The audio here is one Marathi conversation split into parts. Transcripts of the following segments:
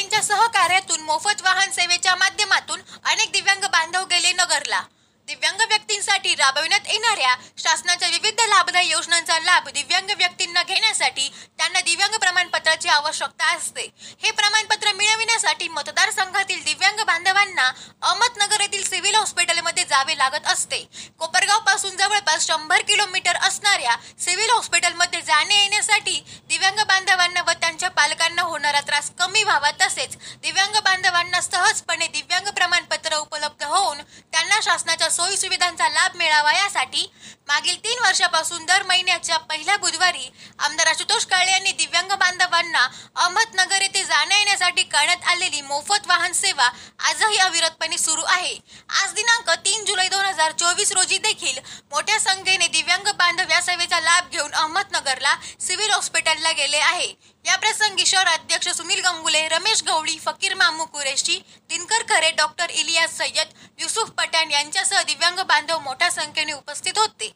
यांच्या सहकार्यातून मोफत वाहन सेवेच्या माध्यमातून अनेक दिव्यांग बांधव गेले नगरला। दिव्यांग व्यक्तींसाठी राबविण्यात येणाऱ्या शासनाच्या विविध लाभदायी योजनांचा लाभ दिव्यांग व्यक्तींना घेण्यासाठी त्यांना दिव्यांग प्रमाणपत्राची आवश्यकता असते। हे प्रमाणपत्र मिळविण्यासाठी मतदारसंघातील दिव्यांग बांधवांना अहमदनगर येथील सिव्हिल हॉस्पिटलमध्ये जावे लागत असते। कोपरगाव पासून जवळपास 100 किलोमीटर असणाऱ्या सिव्हिल हॉस्पिटलमध्ये जाणे येण्यासाठी दिव्यांग बांधवांना व त्यांच्या पालकांना होणारा त्रास कमी व्हावा, तसेच दिव्यांग बांधवांना सहजपणे दिव्यांग प्रमाणपत्र उपलब्ध होऊन त्यांना शासनाच्या सोयी सुविधांचा लाभ मिळावा यासाठी मागील 3 वर्षापासून दर महिन्याच्या पहिल्या बुधवारी आमदार आशुतोष काळे यांनी दिव्यांग बांधवांना अहमदनगर येथे जाण्या येण्यासाठी करण्यात आलेली मोफत वाहन सेवा आजही अविरतपणे सुरू आहे। आज दिनांक 3 जुलै 2024 रोजी देखील मोठ्या संख्येने दिव्यांग बांधव या सेवेचा लाभ घेऊन अहमदनगरला सिव्हिल हॉस्पिटलला गेले आहे। या प्रसंगी शहर अध्यक्ष सुनील गंगुले, रमेश गवळी, फकीर मामू कुरेशी, दिनकर खरे, डॉक्टर इलियास सय्यद, युसुफ पठाण यांच्यासह दिव्यांग बांधव मोठ्या संख्येने उपस्थित होते।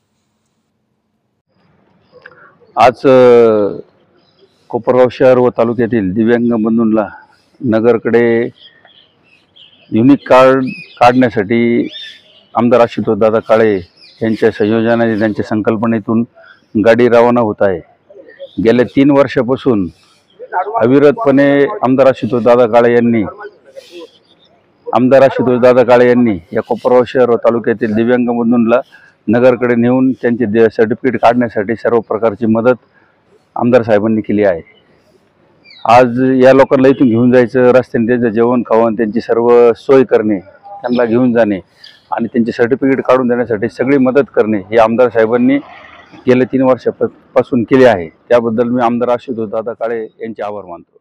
आज कोपरगाव शहर व तालुक्यातील दिव्यांग बंधूंना नगरकडे युनिक कार्ड काढण्यासाठी आमदार आशुतोष दादा काळे यांच्या संयोजनाने, त्यांच्या संकल्पनेतून गाडी रवाना होत आहे। गेल्या 3 वर्षापासून अविरतपणे आमदार आशुतोष दादा काळे यांनी या कोपरगाव शहर व तालुक्यातील दिव्यांग बंधूंना नगरकडे नेऊन त्यांचे सर्टिफिकेट काढण्यासाठी सर्व प्रकारची मदत आमदार साहेबांनी केली आहे। आज या लोकांना इथून घेऊन जायचं, रस्त्याने त्यांचं जेवण खावण, त्यांची सर्व सोय करणे, त्यांना घेऊन जाणे आणि त्यांचे सर्टिफिकेट काढून देण्यासाठी सगळी मदत करणे हे आमदार साहेबांनी गेल्या 3 वर्षापासून केले आहे। त्याबद्दल मी आमदार आशुतोष दादा काळे यांचे आभार मानतो।